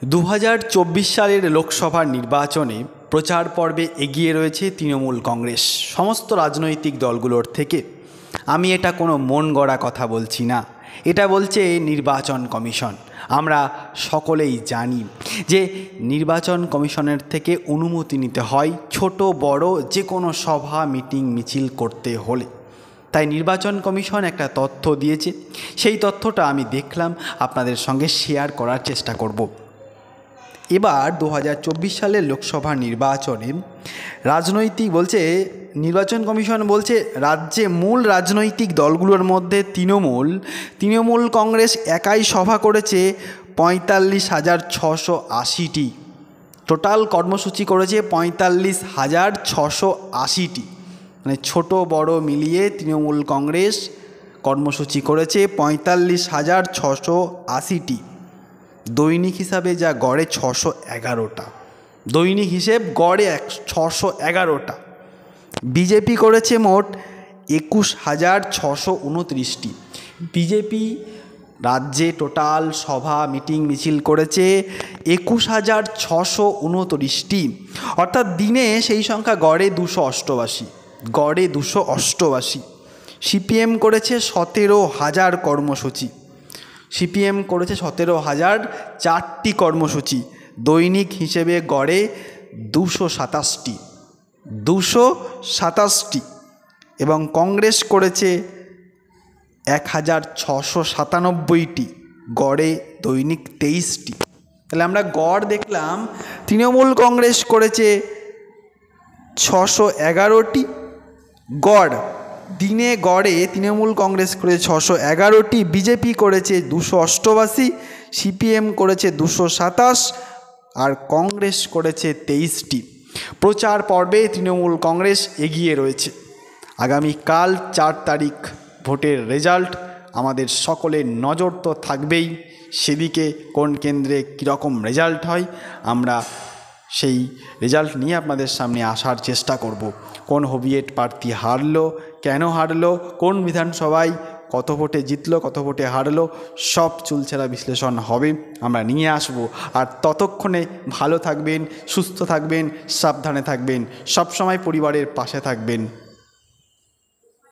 2024 সালের লোকসভা নির্বাচনে প্রচার পর্বে এগিয়ে রয়েছে তৃণমূল কংগ্রেস সমস্ত রাজনৈতিক দলগুলোর থেকে। আমি এটা কোনো মন গড়া কথা বলছি না, এটা বলছে নির্বাচন কমিশন। আমরা সকলেই জানি যে নির্বাচন কমিশনের থেকে অনুমতি নিতে হয় ছোট বড় যে কোনো সভা মিটিং মিছিল করতে হলে। তাই নির্বাচন কমিশন একটা তথ্য দিয়েছে, সেই তথ্যটা আমি দেখলাম, আপনাদের সঙ্গে শেয়ার করার চেষ্টা করব। এবার 2024 সালের লোকসভা নির্বাচনে নির্বাচন কমিশন বলছে রাজ্যে মূল রাজনৈতিক দলগুলোর মধ্যে তৃণমূল কংগ্রেস একাই সভা করেছে 45,680টি। টোটাল কর্মসূচি করেছে 45,680টি, মানে ছোট বড় মিলিয়ে তৃণমূল কংগ্রেস কর্মসূচি করেছে 45,680টি। দৈনিক হিসাবে যা গড়ে 611টা, দৈনিক হিসেব গড়ে 611টা। বিজেপি করেছে মোট 21,629টি। বিজেপি রাজ্যে টোটাল সভা মিটিং মিছিল করেছে 21,629টি, অর্থাৎ দিনে সেই সংখ্যা গড়ে 288। সিপিএম করেছে 17,000 কর্মসূচি। সিপিএম করেছে 17,004টি কর্মসূচি, দৈনিক হিসেবে গড়ে 227টি। এবং কংগ্রেস করেছে 1,697টি, গড়ে দৈনিক 23টি। তাহলে আমরা গড় দেখলাম, তৃণমূল কংগ্রেস করেছে 611টি গড়, দিনে গড়ে তৃণমূল কংগ্রেস করেছে 611টি, বিজেপি করেছে 288, সিপিএম করেছে 227 আর কংগ্রেস করেছে 23টি। প্রচার পর্বে তৃণমূল কংগ্রেস এগিয়ে রয়েছে। আগামীকাল 4 তারিখ ভোটের রেজাল্ট, আমাদের সকলের নজর তো থাকবেই সেদিকে, কোন কেন্দ্রে কীরকম রেজাল্ট হয়। আমরা সেই রেজাল্ট নিয়ে আপনাদের সামনে আসার চেষ্টা করব। কোন হবিয়েট প্রার্থী হারলো, কেন হারলো, কোন বিধানসভায় কত ভোটে জিতলো, কত ভোটে হারলো, সব চুলচেরা বিশ্লেষণ হবে, আমরা নিয়ে আসব। আর ততক্ষণে ভালো থাকবেন, সুস্থ থাকবেন, সাবধানে থাকবেন, সবসময় পরিবারের পাশে থাকবেন।